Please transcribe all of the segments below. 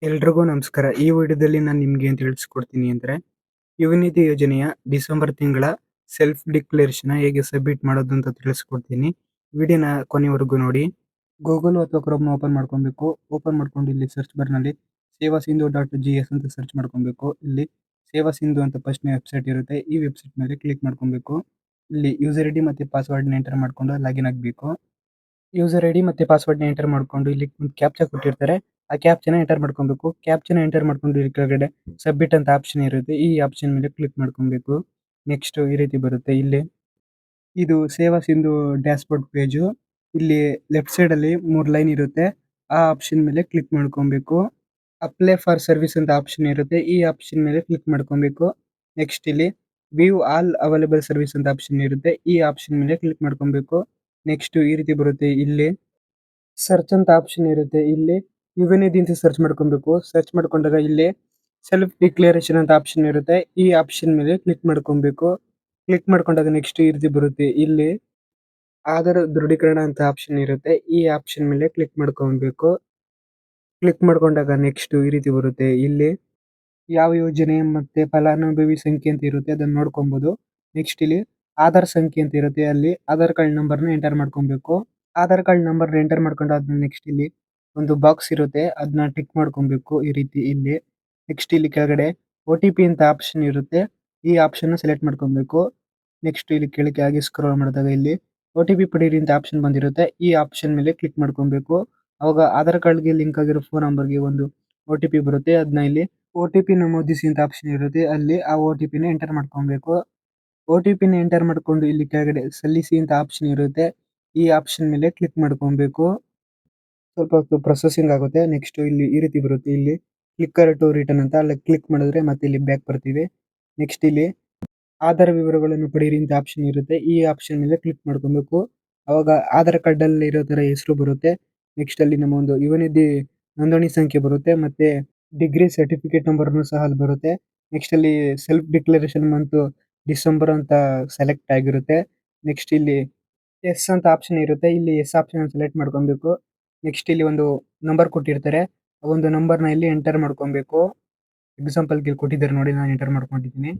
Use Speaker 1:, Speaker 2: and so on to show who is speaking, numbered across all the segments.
Speaker 1: ಎಲ್ರಿಗೂ ನಮಸ್ಕಾರ. ಈ ವಿಡಿಯೋದಲ್ಲಿ ನಾನು ನಿಮ್ಗೆ ಏನ್ ತಿಳಿಸ್ಕೊಡ್ತೀನಿ ಅಂದ್ರೆ, ಯುವ ನಿಧಿ ಯೋಜನೆಯ ಡಿಸೆಂಬರ್ ತಿಂಗಳ ಸೆಲ್ಫ್ ಡಿಕ್ಲರೇಷನ್ ಹೇಗೆ ಸಬ್ಮಿಟ್ ಮಾಡೋದು ಅಂತ ತಿಳಿಸ್ಕೊಡ್ತೀನಿ. ವಿಡಿಯೋನ ಕೊನೆವರೆಗೂ ನೋಡಿ. ಗೂಗಲ್ ಅಥವಾ ಕ್ರೋಮ್‌ನ ಓಪನ್ ಮಾಡ್ಕೊಬೇಕು. ಓಪನ್ ಮಾಡ್ಕೊಂಡು ಇಲ್ಲಿ ಸರ್ಚ್ ಬಾರ್‌ನಲ್ಲಿ ಸೇವಾ ಸಿಂಧು ಡಾಟ್ ಜಿಎಸ್ ಅಂತ ಸರ್ಚ್ ಮಾಡ್ಕೊಬೇಕು. ಇಲ್ಲಿ ಸೇವಾ ಸಿಂಧು ಅಂತ ಫಸ್ಟ್‌ನೇ ವೆಬ್ಸೈಟ್ ಇರುತ್ತೆ. ಈ ವೆಬ್ಸೈಟ್ ಮೇಲೆ ಕ್ಲಿಕ್ ಮಾಡ್ಕೊಬೇಕು. ಇಲ್ಲಿ ಯೂಸರ್ ಐಡಿ ಮತ್ತೆ ಪಾಸ್ವರ್ಡ್‌ನ ಎಂಟರ್ ಮಾಡ್ಕೊಂಡು ಲಾಗಿನ್ ಆಗಬೇಕು. ಯೂಸರ್ ಐಡಿ ಮತ್ತೆ ಪಾಸ್ವರ್ಡ್‌ನ ಎಂಟರ್ ಮಾಡ್ಕೊಂಡು ಇಲ್ಲಿ ಒಂದು ಕ್ಯಾಪ್ಚಾ ಕೊಟ್ಟಿರ್ತಾರೆ. ಆ ಕ್ಯಾಪ್ಚಾನ ಎಂಟರ್ ಮಾಡ್ಕೊಬೇಕು. ಕ್ಯಾಪ್ಚಾನ ಎಂಟರ್ ಮಾಡ್ಕೊಂಡು ಇಲ್ಲಿ ಕೆಳಗಡೆ ಸಬ್ಮಿಟ್ ಅಂತ ಆಪ್ಷನ್ ಇರುತ್ತೆ. ಈ ಆಪ್ಷನ್ ಮೇಲೆ ಕ್ಲಿಕ್ ಮಾಡ್ಕೊಬೇಕು. ನೆಕ್ಸ್ಟ್ ಈ ರೀತಿ ಬರುತ್ತೆ ಇಲ್ಲಿ. ಇದು ಸೇವಾ ಸಿಂಧು ಡ್ಯಾಶ್‌ಬೋರ್ಡ್ ಪೇಜು. ಇಲ್ಲಿ ಲೆಫ್ಟ್ ಸೈಡಲ್ಲಿ 3 ಲೈನ್ ಇರುತ್ತೆ. ಆ ಆಪ್ಷನ್ ಮೇಲೆ ಕ್ಲಿಕ್ ಮಾಡ್ಕೊಬೇಕು. ಅಪ್ಲೈ ಫಾರ್ ಸರ್ವಿಸ್ ಅಂತ ಆಪ್ಷನ್ ಇರುತ್ತೆ. ಈ ಆಪ್ಷನ್ ಮೇಲೆ ಕ್ಲಿಕ್ ಮಾಡ್ಕೊಬೇಕು. ನೆಕ್ಸ್ಟ್ ಇಲ್ಲಿ ವ್ಯೂ ಆಲ್ ಅವೈಲೇಬಲ್ ಸರ್ವಿಸ್ ಅಂತ ಆಪ್ಷನ್ ಇರುತ್ತೆ. ಈ ಆಪ್ಷನ್ ಮೇಲೆ ಕ್ಲಿಕ್ ಮಾಡ್ಕೊಬೇಕು. ನೆಕ್ಸ್ಟ್ ಈ ರೀತಿ ಬರುತ್ತೆ ಇಲ್ಲಿ. ಸರ್ಚ್ ಅಂತ ಆಪ್ಷನ್ ಇರುತ್ತೆ. ಇಲ್ಲಿ ಯುವನಿಧಿ ಅಂತ ಸರ್ಚ್ ಮಾಡ್ಕೊಬೇಕು. ಸರ್ಚ್ ಮಾಡ್ಕೊಂಡಾಗ ಇಲ್ಲಿ ಸೆಲ್ಫ್ ಡಿಕ್ಲರೇಷನ್ ಅಂತ ಆಪ್ಷನ್ ಇರುತ್ತೆ. ಈ ಆಪ್ಷನ್ ಮೇಲೆ ಕ್ಲಿಕ್ ಮಾಡ್ಕೊಬೇಕು. ಕ್ಲಿಕ್ ಮಾಡ್ಕೊಂಡಾಗ ನೆಕ್ಸ್ಟ್ ಈ ರೀತಿ ಬರುತ್ತೆ. ಇಲ್ಲಿ ಆಧಾರ್ ದೃಢೀಕರಣ ಅಂತ ಆಪ್ಷನ್ ಇರುತ್ತೆ. ಈ ಆಪ್ಷನ್ ಮೇಲೆ ಕ್ಲಿಕ್ ಮಾಡ್ಕೊಬೇಕು. ಕ್ಲಿಕ್ ಮಾಡ್ಕೊಂಡಾಗ ನೆಕ್ಸ್ಟ್ ಈ ರೀತಿ ಬರುತ್ತೆ. ಇಲ್ಲಿ ಯಾವ ಯೋಜನೆ ಮತ್ತೆ ಫಲಾನುಭವಿ ಸಂಖ್ಯೆ ಅಂತ ಇರುತ್ತೆ ಅದನ್ನ ನೋಡ್ಕೊಬಹುದು. ನೆಕ್ಸ್ಟ್ ಇಲ್ಲಿ ಆಧಾರ್ ಸಂಖ್ಯೆ ಅಂತ ಇರುತ್ತೆ. ಅಲ್ಲಿ ಆಧಾರ್ ಕಾರ್ಡ್ ನಂಬರ್‌ನ ಎಂಟರ್ ಮಾಡ್ಕೊಬೇಕು. ಆಧಾರ್ ಕಾರ್ಡ್ ನಂಬರ್‌ನ ಎಂಟರ್ ಮಾಡ್ಕೊಂಡಾದ್ಮೇಲೆ ನೆಕ್ಸ್ಟ್ ಇಲ್ಲಿ ಒಂದು ಬಾಕ್ಸ್ ಇರುತ್ತೆ. ಅದನ್ನ ಟಿಕ್ ಮಾಡ್ಕೊಬೇಕು ಈ ರೀತಿ ಇಲ್ಲಿ. ನೆಕ್ಸ್ಟ್ ಇಲ್ಲಿ ಕೆಳಗಡೆ ಒ-ಟಿ-ಪಿ ಅಂತ ಆಪ್ಷನ್ ಇರುತ್ತೆ. ಈ ಆಪ್ಷನ್‌ನ ಸೆಲೆಕ್ಟ್ ಮಾಡ್ಕೊಬೇಕು. ನೆಕ್ಸ್ಟ್ ಇಲ್ಲಿ ಕೆಳಗೆ ಹಾಗೆ ಸ್ಕ್ರಾಲ್ ಮಾಡಿದಾಗ ಇಲ್ಲಿ ಒ-ಟಿ-ಪಿ ಪಡೀರಿ ಅಂತ ಆಪ್ಷನ್ ಬಂದಿರುತ್ತೆ. ಈ ಆಪ್ಷನ್ ಮೇಲೆ ಕ್ಲಿಕ್ ಮಾಡ್ಕೊಬೇಕು. ಅವಾಗ ಆಧಾರ್ ಕಾರ್ಡ್‌ಗೆ ಲಿಂಕ್ ಆಗಿರೋ ಫೋನ್ ನಂಬರ್‌ಗೆ ಒಂದು ಒ-ಟಿ-ಪಿ ಬರುತ್ತೆ. ಅದನ್ನ ಇಲ್ಲಿ ಒ-ಟಿ-ಪಿ ನಮೂದಿಸಿ ಅಂತ ಆಪ್ಷನ್ ಇರುತ್ತೆ. ಅಲ್ಲಿ ಆ ಒ-ಟಿ-ಪಿನ ಎಂಟರ್ ಮಾಡ್ಕೊಬೇಕು. ಒ-ಟಿ-ಪಿನ ಎಂಟರ್ ಮಾಡ್ಕೊಂಡು ಇಲ್ಲಿ ಕೆಳಗಡೆ ಸಲ್ಲಿಸಿ ಅಂತ ಆಪ್ಷನ್ ಇರುತ್ತೆ. ಈ ಆಪ್ಷನ್ ಮೇಲೆ ಕ್ಲಿಕ್ ಮಾಡ್ಕೊಬೇಕು. ಸ್ವಲ್ಪ ಹೊತ್ತು ಪ್ರೊಸೆಸಿಂಗ್ ಆಗುತ್ತೆ. ನೆಕ್ಸ್ಟ್ ಇಲ್ಲಿ ಈ ರೀತಿ ಬರುತ್ತೆ. ಇಲ್ಲಿ ಕ್ಲಿಕ್ಕರ್ ಟು ರಿಟರ್ನ್ ಅಂತ ಅಲ್ಲಿ ಕ್ಲಿಕ್ ಮಾಡಿದ್ರೆ ಮತ್ತೆ ಇಲ್ಲಿ ಬ್ಯಾಕ್ ಬರ್ತೀವಿ. ನೆಕ್ಸ್ಟ್ ಇಲ್ಲಿ ಆಧಾರ್ ವಿವರಗಳನ್ನು ಪಡೆಯಿರಿ ಅಂತ ಆಪ್ಷನ್ ಇರುತ್ತೆ. ಈ ಆಪ್ಷನ್ ಮೇಲೆ ಕ್ಲಿಕ್ ಮಾಡ್ಕೊಬೇಕು. ಅವಾಗ ಆಧಾರ್ ಕಾರ್ಡ್ ಅಲ್ಲಿ ಇರೋ ತರ ಹೆಸರು ಬರುತ್ತೆ. ನೆಕ್ಸ್ಟ್ ಅಲ್ಲಿ ನಮ್ಮ ಒಂದು ಯುವ ನಿಧಿ ನೋಂದಣಿ ಸಂಖ್ಯೆ ಬರುತ್ತೆ. ಮತ್ತೆ ಡಿಗ್ರಿ ಸರ್ಟಿಫಿಕೇಟ್ ನಂಬರ್‌ನು ಸಹ ಅಲ್ಲಿ ಬರುತ್ತೆ. ನೆಕ್ಸ್ಟ್ ಅಲ್ಲಿ ಸೆಲ್ಫ್ ಡಿಕ್ಲರೇಷನ್ ಮಂತ್ ಡಿಸೆಂಬರ್ ಅಂತ ಸೆಲೆಕ್ಟ್ ಆಗಿರುತ್ತೆ. ನೆಕ್ಸ್ಟ್ ಇಲ್ಲಿ ಎಸ್ ಅಂತ ಆಪ್ಷನ್ ಇರುತ್ತೆ. ಇಲ್ಲಿ ಎಸ್ ಆಪ್ಷನ್ ಸೆಲೆಕ್ಟ್ ಮಾಡ್ಕೊಬೇಕು. ನೆಕ್ಸ್ಟ್ ಇಲ್ಲಿ ಒಂದು ನಂಬರ್ ಕೊಟ್ಟಿರ್ತಾರೆ. ಆ ಒಂದು ನಂಬರ್‌ನ ಇಲ್ಲಿ ಎಂಟರ್ ಮಾಡ್ಕೊಬೇಕು. ಎಕ್ಸಾಂಪಲ್‌ಗೆ ಇಲ್ಲಿ ಕೊಟ್ಟಿದ್ದಾರೆ ನೋಡಿ, ನಾನು ಎಂಟರ್ ಮಾಡ್ಕೊಂಡಿದ್ದೀನಿ.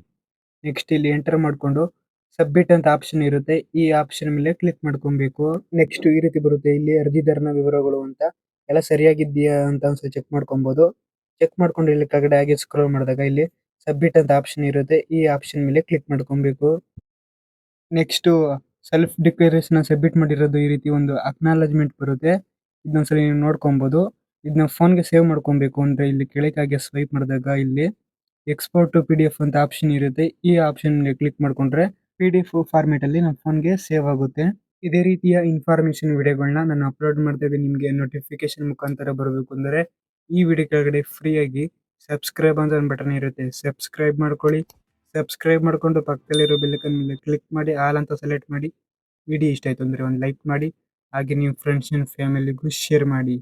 Speaker 1: ನೆಕ್ಸ್ಟ್ ಇಲ್ಲಿ ಎಂಟರ್ ಮಾಡ್ಕೊಂಡು ಸಬ್ಮಿಟ್ ಅಂತ ಆಪ್ಷನ್ ಇರುತ್ತೆ. ಈ ಆಪ್ಷನ್ ಮೇಲೆ ಕ್ಲಿಕ್ ಮಾಡ್ಕೊಬೇಕು. ನೆಕ್ಸ್ಟ್ ಈ ರೀತಿ ಬರುತ್ತೆ. ಇಲ್ಲಿ ಅರ್ಜಿದಾರನ ವಿವರಗಳು ಅಂತ ಎಲ್ಲ ಸರಿಯಾಗಿದೆಯಾ ಅಂತ ಒಂದ್ಸಲ ಚೆಕ್ ಮಾಡ್ಕೊಬಹುದು. ಚೆಕ್ ಮಾಡ್ಕೊಂಡು ಇಲ್ಲಿ ಕೆಳಗಡೆ ಹಾಗೆ ಸ್ಕ್ರೋಲ್ ಮಾಡಿದಾಗ ಇಲ್ಲಿ ಸಬ್ಮಿಟ್ ಅಂತ ಆಪ್ಷನ್ ಇರುತ್ತೆ. ಈ ಆಪ್ಷನ್ ಮೇಲೆ ಕ್ಲಿಕ್ ಮಾಡ್ಕೊಬೇಕು. ನೆಕ್ಸ್ಟು ಸೆಲ್ಫ್ ಡಿಕ್ಲರೇಷನ್ ಸಬ್ಮಿಟ್ ಮಾಡಿರೋದು ಈ ರೀತಿ ಒಂದು ಅಕ್ನಾಲೆಜ್‌ಮೆಂಟ್ ಬರುತ್ತೆ. ಇದನ್ನೊಂದ್ಸಲಿ ನೀವು ನೋಡ್ಕೊಬಹುದು. ಇದನ್ನ ಫೋನ್‌ಗೆ ಸೇವ್ ಮಾಡ್ಕೊಬೇಕು ಅಂದ್ರೆ ಇಲ್ಲಿ ಕೆಳಗೆ ಹಾಗೆ ಸ್ವೈಪ್ ಮಾಡಿದಾಗ ಇಲ್ಲಿ ಎಕ್ಸ್‌ಪೋರ್ಟ್ ಟು ಪಿಡಿಎಫ್ ಅಂತ ಆಪ್ಷನ್ ಇರುತ್ತೆ. ಈ ಆಪ್ಷನ್ ಮೇಲೆ ಕ್ಲಿಕ್ ಮಾಡ್ಕೊಂಡ್ರೆ ಪಿಡಿಎಫ್ ಫಾರ್ಮ್ಯಾಟ್ ಅಲ್ಲಿ ನಮ್ಮ ಫೋನ್‌ಗೆ ಸೇವ್ ಆಗುತ್ತೆ. ಇದೇ ರೀತಿಯ ಇನ್ಫಾರ್ಮೇಷನ್ ವಿಡಿಯೋಗಳನ್ನ ನಾನು ಅಪ್ಲೋಡ್ ಮಾಡಿದಾಗ ನಿಮಗೆ ನೋಟಿಫಿಕೇಶನ್ ಮುಖಾಂತರ ಬರಬೇಕು ಅಂದ್ರೆ ಈ ವಿಡಿಯೋ ಕೆಳಗಡೆ ಫ್ರೀಯಾಗಿ ಸಬ್ಸ್ಕ್ರೈಬ್ ಅಂತ ಒಂದು ಬಟನ್ ಇರುತ್ತೆ. ಸಬ್ಸ್ಕ್ರೈಬ್ ಮಾಡ್ಕೊಳ್ಳಿ. ಸಬ್ಸ್ಕ್ರೈಬ್ ಮಾಡ್ಕೊಂಡು ಪಕ್ಕದಲ್ಲಿರೋ ಬೆಲ್ ಐಕಾನ್ ಮೇಲೆ ಕ್ಲಿಕ್ ಮಾಡಿ ಆಲ್ ಅಂತ ಸೆಲೆಕ್ಟ್ ಮಾಡಿ. ವಿಡಿಯೋ ಇಷ್ಟ ಆಯ್ತು ಅಂದ್ರೆ ಒಂದು ಲೈಕ್ ಮಾಡಿ. ಹಾಗೆ ನಿಮ್ಮ ಫ್ರೆಂಡ್ಸ್ ಅಂಡ್ ಫ್ಯಾಮಿಲಿಗೂ ಶೇರ್ ಮಾಡಿ.